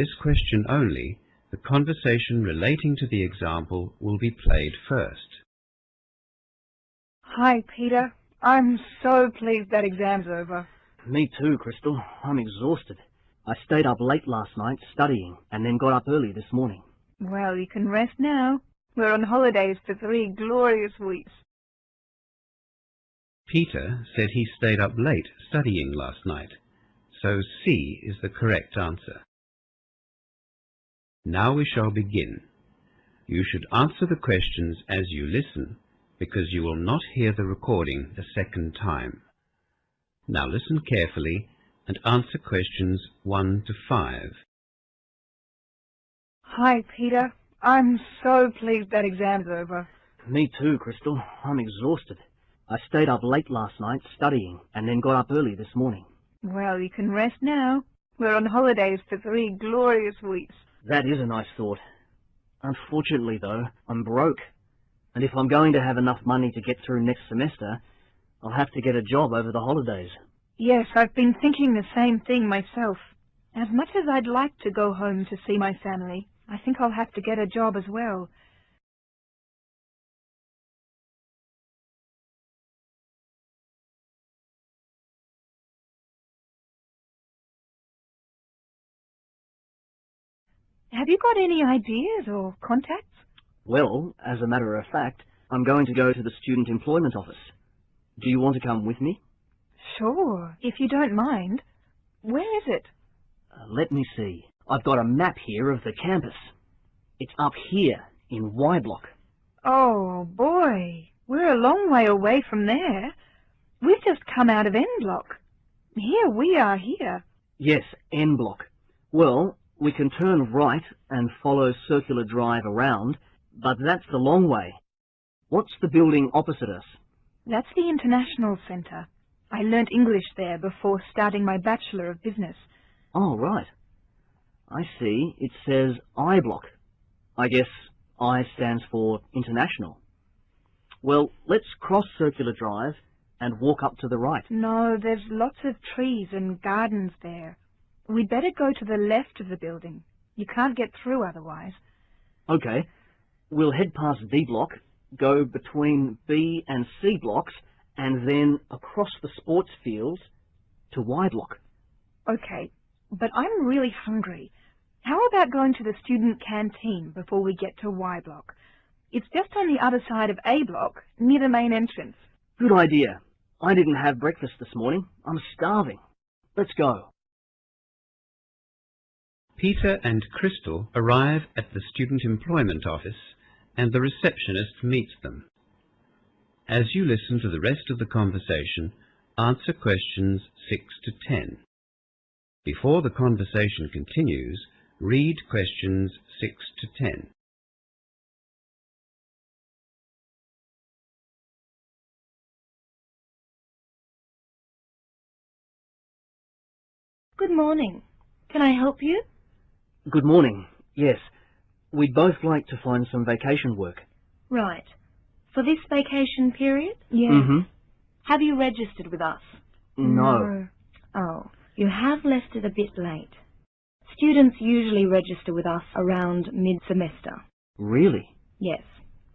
this question only, the conversation relating to the example will be played first. Hi, Peter. I'm so pleased that exam's over. Me too, Crystal. I'm exhausted. I stayed up late last night studying and then got up early this morning. Well, you can rest now. We're on holidays for 3 glorious weeks. Peter said he stayed up late studying last night, so C is the correct answer. Now we shall begin. You should answer the questions as you listen, because you will not hear the recording a second time. Now listen carefully and answer questions 1 to 5. Hi, Peter. I'm so pleased that exam's over. Me too, Crystal. I'm exhausted. I stayed up late last night studying and then got up early this morning. Well, you can rest now. We're on holidays for 3 glorious weeks. That is a nice thought. Unfortunately, though, I'm broke. And if I'm going to have enough money to get through next semester, I'll have to get a job over the holidays. Yes, I've been thinking the same thing myself. As much as I'd like to go home to see my family, I think I'll have to get a job as well. Have you got any ideas or contacts? Well, as a matter of fact, I'm going to go to the Student Employment Office. Do you want to come with me? Sure, if you don't mind. Where is it? Let me see. I've got a map here of the campus. It's up here in Y Block. Oh, boy. We're a long way away from there. We've just come out of N Block. Here we are here. Yes, N Block. Well, we can turn right and follow Circular Drive around, but that's the long way. What's the building opposite us? That's the International Centre. I learnt English there before starting my Bachelor of Business. Oh, right. I see. It says I Block. I guess I stands for International. Well, let's cross Circular Drive and walk up to the right. No, there's lots of trees and gardens there. We'd better go to the left of the building. You can't get through otherwise. Okay. We'll head past D Block, go between B and C blocks, and then across the sports fields to Y Block. Okay, but I'm really hungry. How about going to the Student Canteen before we get to Y Block? It's just on the other side of A Block, near the main entrance. Good idea. I didn't have breakfast this morning. I'm starving. Let's go. Peter and Crystal arrive at the Student Employment Office and the receptionist meets them. As you listen to the rest of the conversation, answer questions 6 to 10. Before the conversation continues, read questions 6 to 10. Good morning. Can I help you? Good morning. Yes. We'd both like to find some vacation work. Right. For this vacation period? Yes. Mm-hmm. Have you registered with us? No. Oh, you have left it a bit late. Students usually register with us around mid-semester. Really? Yes,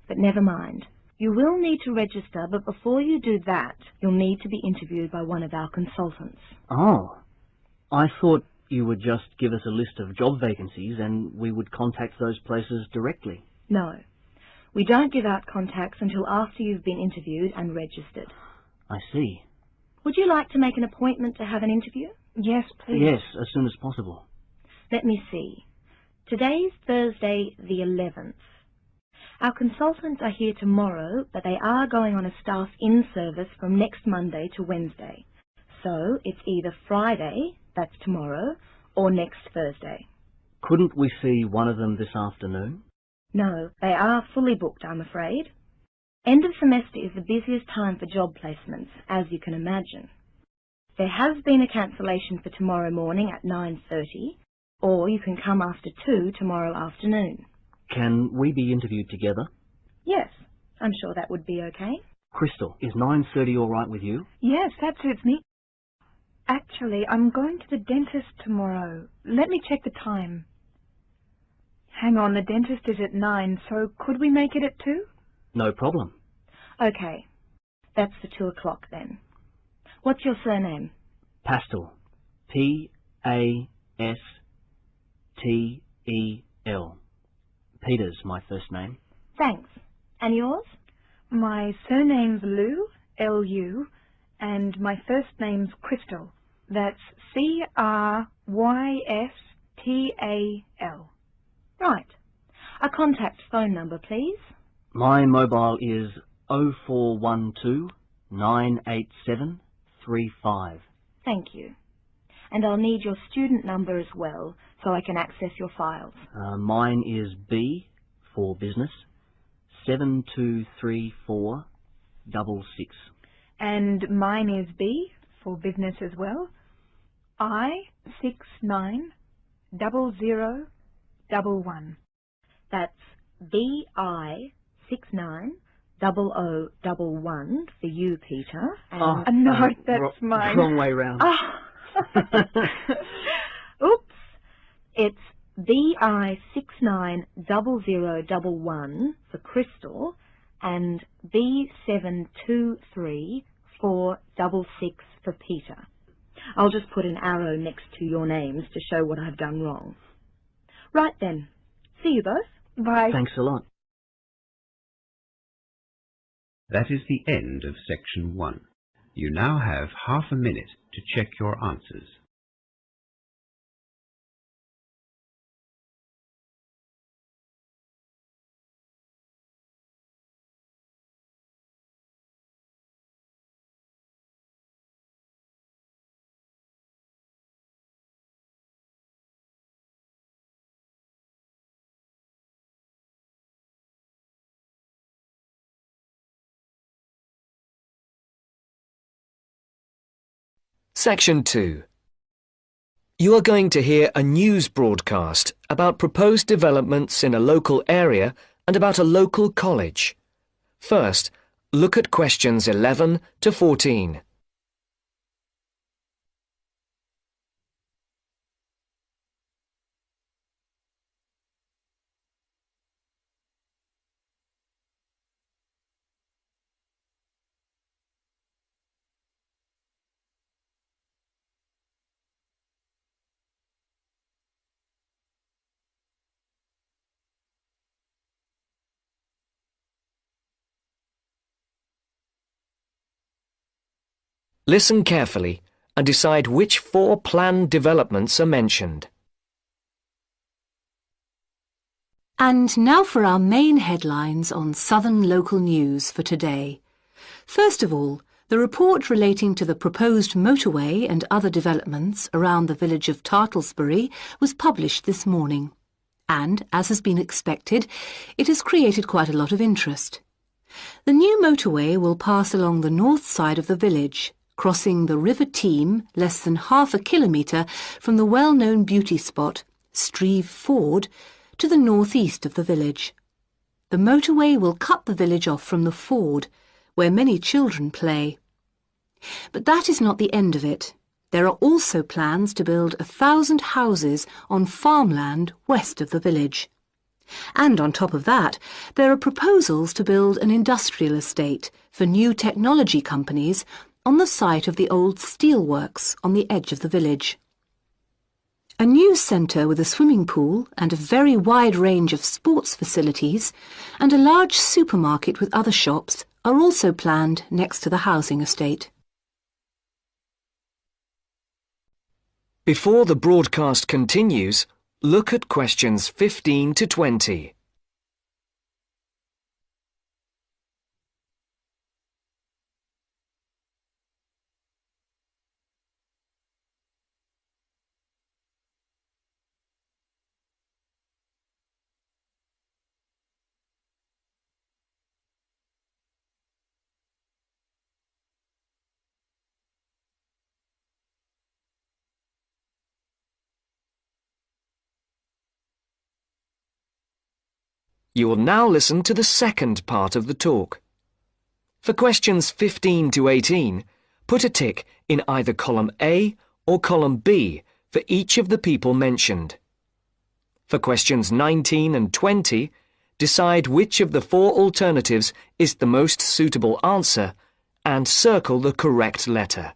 but never mind. You will need to register, but before you do that, you'll need to be interviewed by one of our consultants. Oh. I thought you would just give us a list of job vacancies and we would contact those places directly. No. We don't give out contacts until after you've been interviewed and registered. I see. Would you like to make an appointment to have an interview? Yes, please. Yes, as soon as possible. Let me see. Today's Thursday the 11th. Our consultants are here tomorrow, but they are going on a staff in-service from next Monday to Wednesday. So it's either Friday, that's tomorrow, or next Thursday. Couldn't we see one of them this afternoon? No, they are fully booked, I'm afraid. End of semester is the busiest time for job placements, as you can imagine. There has been a cancellation for tomorrow morning at 9:30, or you can come after 2 tomorrow afternoon. Can we be interviewed together? Yes, I'm sure that would be okay. Crystal, is 9:30 all right with you? Yes, that suits me. Actually, I'm going to the dentist tomorrow. Let me check the time. Hang on, the dentist is at 9, so could we make it at 2? No problem. Okay, that's for 2 o'clock then. What's your surname? PASTEL. P-A-S-T-E-L. Peter's my first name. Thanks. And yours? My surname's Lou, L-U, and my first name's Crystal. That's C-R-Y-S-T-A-L. Right. A contact phone number, please. My mobile is 0412 987 35. Thank you. And I'll need your student number as well, so I can access your files. Mine is B for business, 723466. And mine is B, for business as well, I690011. That's BI690011 for you, Peter. And No, that's mine. Wrong way round. Oops. it's BI690011 for Crystal and B723466 for Peter. I'll just put an arrow next to your names to show what I've done wrong. Right then. See you both. Bye. Thanks a lot. That is the end of section 1. You now have half a minute to check your answers. Section 2. You are going to hear a news broadcast about proposed developments in a local area and about a local college. First, look at questions 11 to 14. Listen carefully and decide which 4 planned developments are mentioned. And now for our main headlines on Southern local news for today. First of all, the report relating to the proposed motorway and other developments around the village of Tartlesbury was published this morning. And, as has been expected, it has created quite a lot of interest. The new motorway will pass along the north side of the village, crossing the River Team less than half a kilometre from the well-known beauty spot, Streve Ford, to the northeast of the village. The motorway will cut the village off from the ford, where many children play. But that is not the end of it. There are also plans to build 1,000 houses on farmland west of the village. And on top of that, there are proposals to build an industrial estate for new technology companies on the site of the old steelworks on the edge of the village. A news centre with a swimming pool and a very wide range of sports facilities and a large supermarket with other shops are also planned next to the housing estate. Before the broadcast continues, look at questions 15 to 20. You will now listen to the second part of the talk. For questions 15 to 18, put a tick in either column A or column B for each of the people mentioned. For questions 19 and 20, decide which of the 4 alternatives is the most suitable answer and circle the correct letter.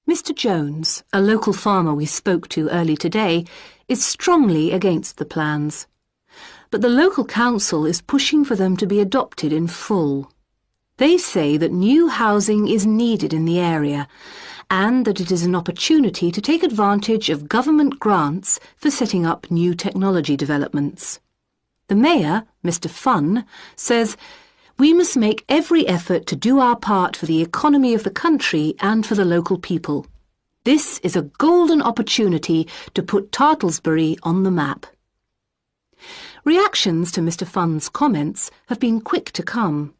Mr. Jones, a local farmer we spoke to early today, is strongly against the plans. But the local council is pushing for them to be adopted in full. They say that new housing is needed in the area and that it is an opportunity to take advantage of government grants for setting up new technology developments. The Mayor, Mr. Fun, says, "We must make every effort to do our part for the economy of the country and for the local people. This is a golden opportunity to put Tartlesbury on the map." Reactions to Mr. Fun's comments have been quick to come.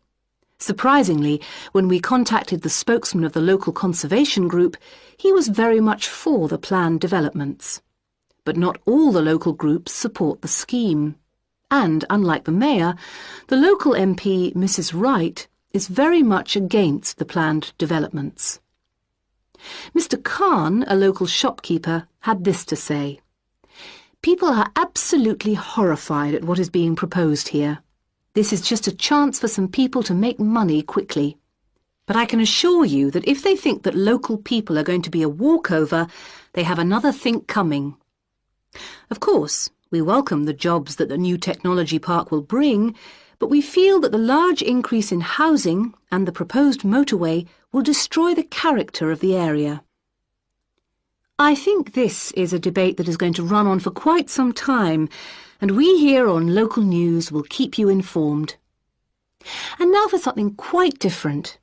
Surprisingly, when we contacted the spokesman of the local conservation group, he was very much for the planned developments. But not all the local groups support the scheme. And, unlike the Mayor, the local MP, Mrs. Wright, is very much against the planned developments. Mr. Khan, a local shopkeeper, had this to say: "People are absolutely horrified at what is being proposed here. This is just a chance for some people to make money quickly. But I can assure you that if they think that local people are going to be a walkover, they have another think coming. Of course, we welcome the jobs that the new technology park will bring, but we feel that the large increase in housing and the proposed motorway will destroy the character of the area." I think this is a debate that is going to run on for quite some time, and we here on Local News will keep you informed. And now for something quite different.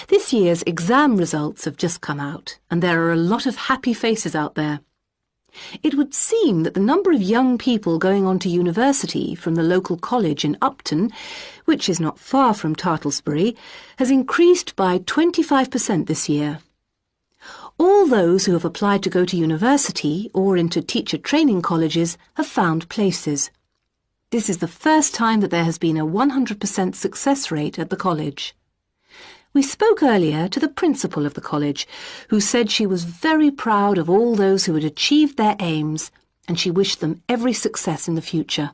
This year's exam results have just come out, and there are a lot of happy faces out there. It would seem that the number of young people going on to university from the local college in Upton, which is not far from Tartlesbury, has increased by 25% this year. All those who have applied to go to university or into teacher training colleges have found places. This is the first time that there has been a 100% success rate at the college. We spoke earlier to the principal of the college, who said she was very proud of all those who had achieved their aims, and she wished them every success in the future.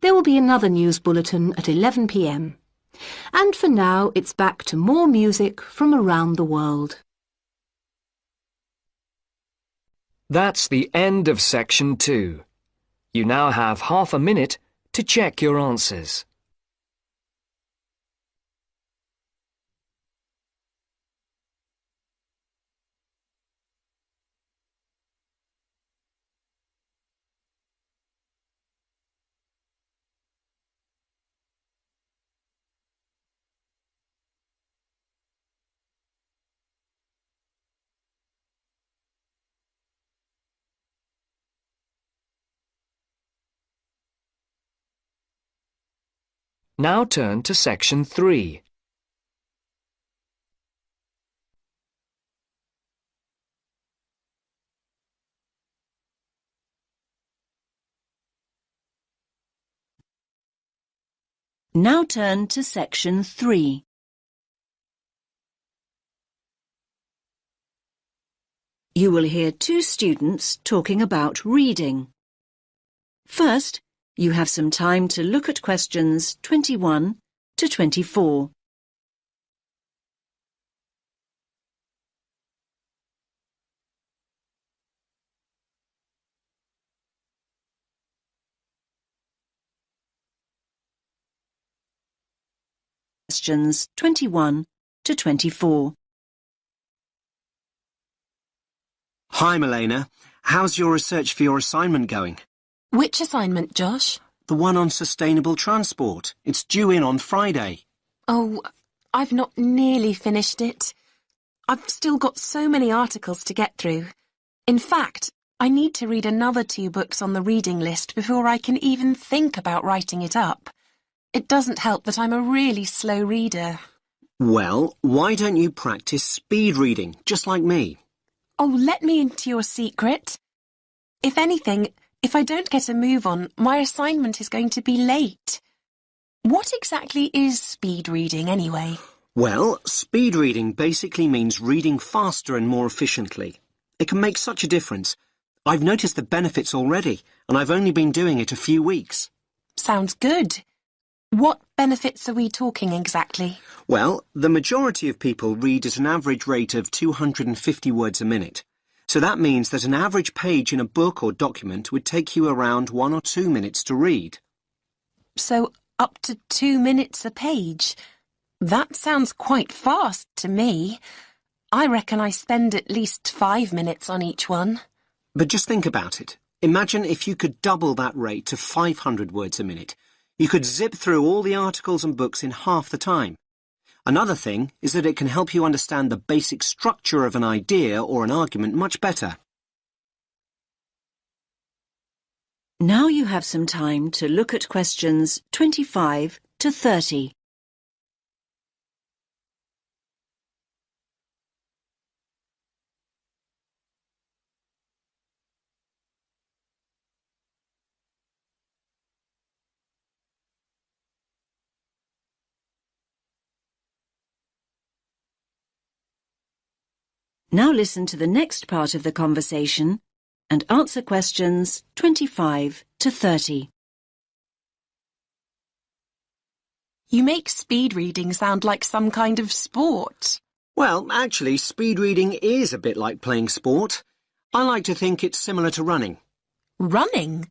There will be another news bulletin at 11 p.m. And for now, it's back to more music from around the world. That's the end of section 2. You now have half a minute to check your answers. Now turn to section 3. Now turn to section 3. You will hear 2 students talking about reading. First, you have some time to look at questions 21 to 24. Questions 21 to 24. Hi, Milena. How's your research for your assignment going? Which assignment, Josh? The one on sustainable transport. It's due in on Friday. Oh, I've not nearly finished it. I've still got so many articles to get through. In fact, I need to read another 2 books on the reading list before I can even think about writing it up. It doesn't help that I'm a really slow reader. Well, why don't you practice speed reading, just like me? Oh, let me into your secret. If anything, if I don't get a move on, my assignment is going to be late. What exactly is speed reading, anyway? Well, speed reading basically means reading faster and more efficiently. It can make such a difference. I've noticed the benefits already, and I've only been doing it a few weeks. Sounds good. What benefits are we talking exactly? Well, the majority of people read at an average rate of 250 words a minute. So that means that an average page in a book or document would take you around 1 or 2 minutes to read. So up to 2 minutes a page. That sounds quite fast to me. I reckon I spend at least 5 minutes on each one. But just think about it. Imagine if you could double that rate to 500 words a minute. You could zip through all the articles and books in half the time. Another thing is that it can help you understand the basic structure of an idea or an argument much better. Now you have some time to look at questions 25 to 30. Now listen to the next part of the conversation and answer questions 25 to 30. You make speed reading sound like some kind of sport. Well, actually, speed reading is a bit like playing sport. I like to think it's similar to running. Running?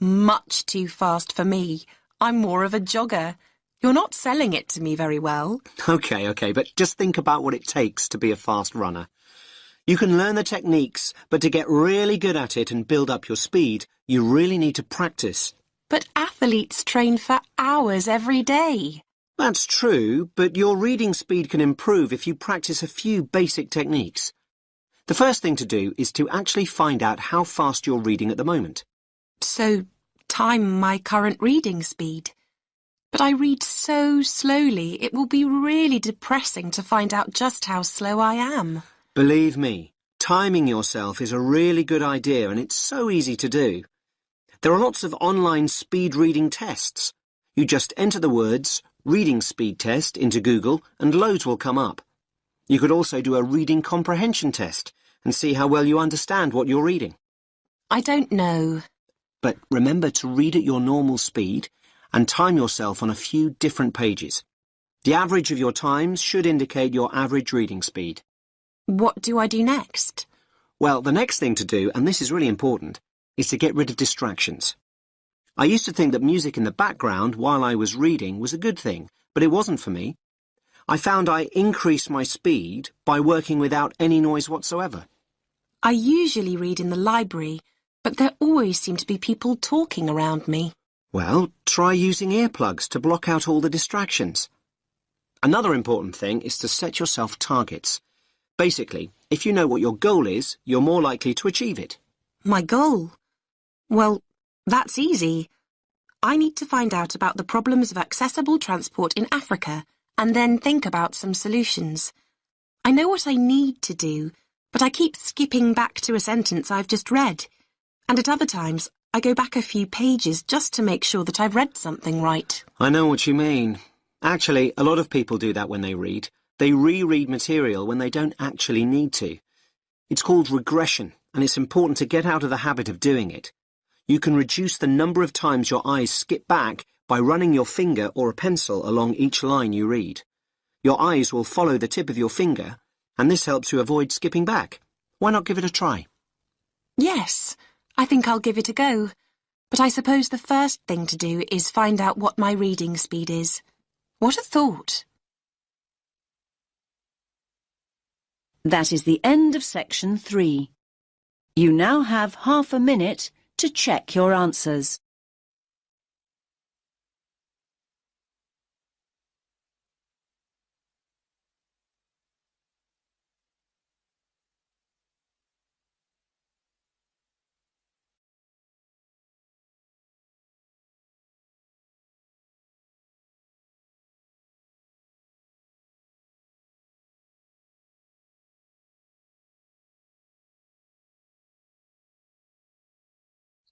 Much too fast for me. I'm more of a jogger. You're not selling it to me very well. Okay, but just think about what it takes to be a fast runner. You can learn the techniques, but to get really good at it and build up your speed, you really need to practice. But athletes train for hours every day. That's true, but your reading speed can improve if you practice a few basic techniques. The first thing to do is to actually find out how fast you're reading at the moment. So, time my current reading speed. But I read so slowly, it will be really depressing to find out just how slow I am. Believe me, timing yourself is a really good idea and it's so easy to do. There are lots of online speed reading tests. You just enter the words reading speed test into Google and loads will come up. You could also do a reading comprehension test and see how well you understand what you're reading. I don't know. But remember to read at your normal speed and time yourself on a few different pages. The average of your times should indicate your average reading speed. What do I do next? Well, the next thing to do, and this is really important, is to get rid of distractions. I used to think that music in the background while I was reading was a good thing, but it wasn't for me. I found I increased my speed by working without any noise whatsoever. I usually read in the library, but there always seem to be people talking around me. Well, try using earplugs to block out all the distractions. Another important thing is to set yourself targets. Basically, if you know what your goal is, you're more likely to achieve it. My goal? Well, that's easy. I need to find out about the problems of accessible transport in Africa and then think about some solutions. I know what I need to do, but I keep skipping back to a sentence I've just read. And at other times, I go back a few pages just to make sure that I've read something right. I know what you mean. Actually, a lot of people do that when they read. They reread material when they don't actually need to. It's called regression, and it's important to get out of the habit of doing it. You can reduce the number of times your eyes skip back by running your finger or a pencil along each line you read. Your eyes will follow the tip of your finger, and this helps you avoid skipping back. Why not give it a try? Yes, I think I'll give it a go. But I suppose the first thing to do is find out what my reading speed is. What a thought! That is the end of section 3. You now have half a minute to check your answers.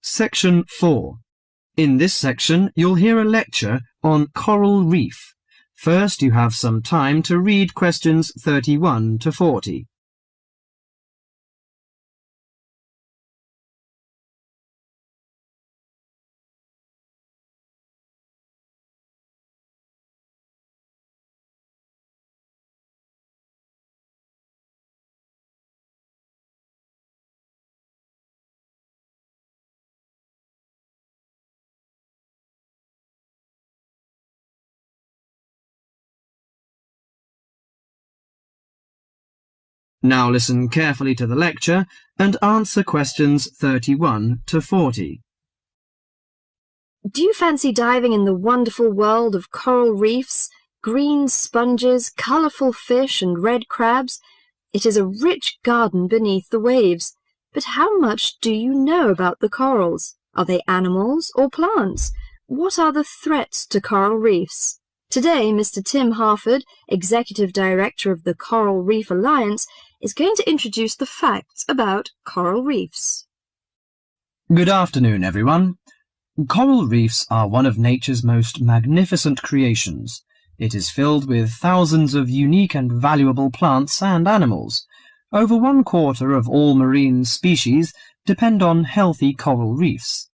Section 4. In this section, you'll hear a lecture on coral reef. First, you have some time to read questions 31 to 40. Now listen carefully to the lecture and answer questions 31 to 40. Do you fancy diving in the wonderful world of coral reefs, green sponges, colourful fish and red crabs? It is a rich garden beneath the waves. But how much do you know about the corals? Are they animals or plants? What are the threats to coral reefs? Today, Mr. Tim Harford, Executive Director of the Coral Reef Alliance, is going to introduce the facts about coral reefs. Good afternoon, everyone. Coral reefs are one of nature's most magnificent creations. It is filled with thousands of unique and valuable plants and animals. Over 1/4 of all marine species depend on healthy coral reefs.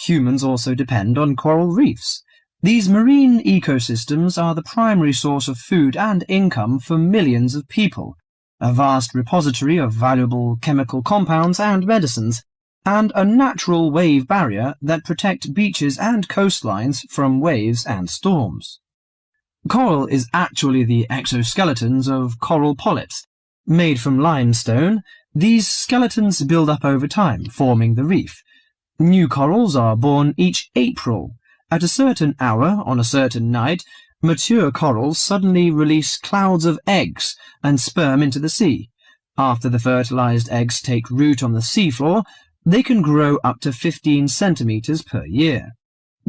Humans also depend on coral reefs. These marine ecosystems are the primary source of food and income for millions of people, a vast repository of valuable chemical compounds and medicines, and a natural wave barrier that protect beaches and coastlines from waves and storms. Coral is actually the exoskeletons of coral polyps. Made from limestone, these skeletons build up over time, forming the reef. New corals are born each April. At a certain hour, on a certain night, mature corals suddenly release clouds of eggs and sperm into the sea. After the fertilized eggs take root on the seafloor, they can grow up to 15 centimeters per year.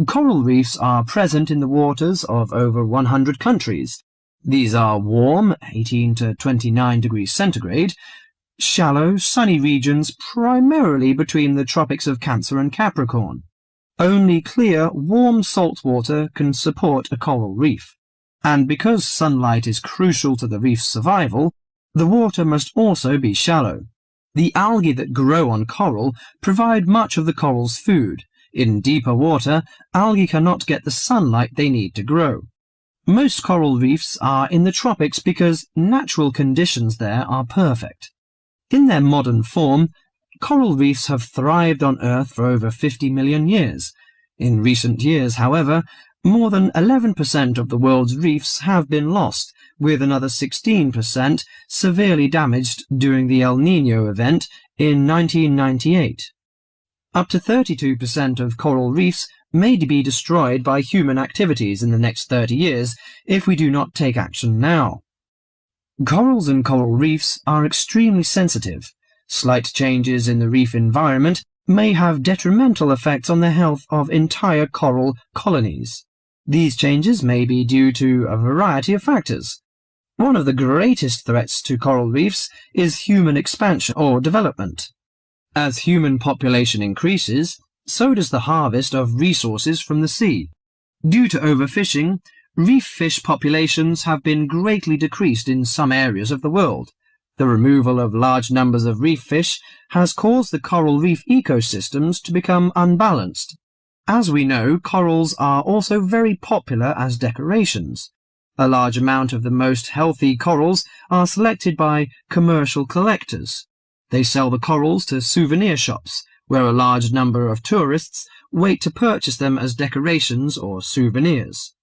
Coral reefs are present in the waters of over 100 countries. These are warm, 18 to 29 degrees centigrade, shallow, sunny regions primarily between the tropics of Cancer and Capricorn. Only clear, warm salt water can support a coral reef. And because sunlight is crucial to the reef's survival, the water must also be shallow. The algae that grow on coral provide much of the coral's food. In deeper water, algae cannot get the sunlight they need to grow. Most coral reefs are in the tropics because natural conditions there are perfect. In their modern form, coral reefs have thrived on Earth for over 50 million years. In recent years, however, more than 11% of the world's reefs have been lost, with another 16% severely damaged during the El Niño event in 1998. Up to 32% of coral reefs may be destroyed by human activities in the next 30 years if we do not take action now. Corals and coral reefs are extremely sensitive. Slight changes in the reef environment may have detrimental effects on the health of entire coral colonies. These changes may be due to a variety of factors. One of the greatest threats to coral reefs is human expansion or development. As human population increases, so does the harvest of resources from the sea. Due to overfishing, reef fish populations have been greatly decreased in some areas of the world. The removal of large numbers of reef fish has caused the coral reef ecosystems to become unbalanced. As we know, corals are also very popular as decorations. A large amount of the most healthy corals are selected by commercial collectors. They sell the corals to souvenir shops, where a large number of tourists wait to purchase them as decorations or souvenirs.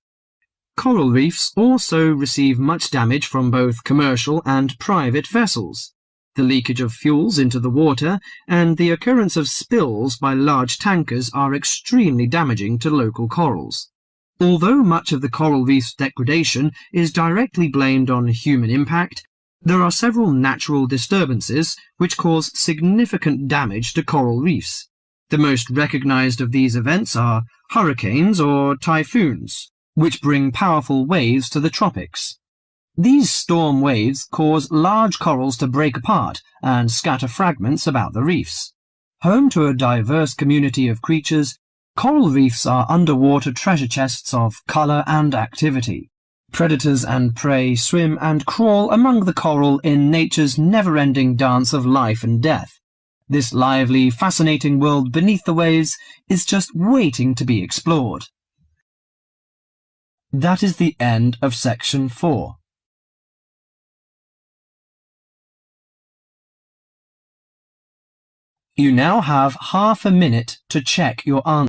Coral reefs also receive much damage from both commercial and private vessels. The leakage of fuels into the water and the occurrence of spills by large tankers are extremely damaging to local corals. Although much of the coral reef's degradation is directly blamed on human impact, there are several natural disturbances which cause significant damage to coral reefs. The most recognized of these events are hurricanes or typhoons, which bring powerful waves to the tropics. These storm waves cause large corals to break apart and scatter fragments about the reefs. Home to a diverse community of creatures, coral reefs are underwater treasure chests of colour and activity. Predators and prey swim and crawl among the coral in nature's never-ending dance of life and death. This lively, fascinating world beneath the waves is just waiting to be explored. That is the end of section 4. You now have half a minute to check your answer.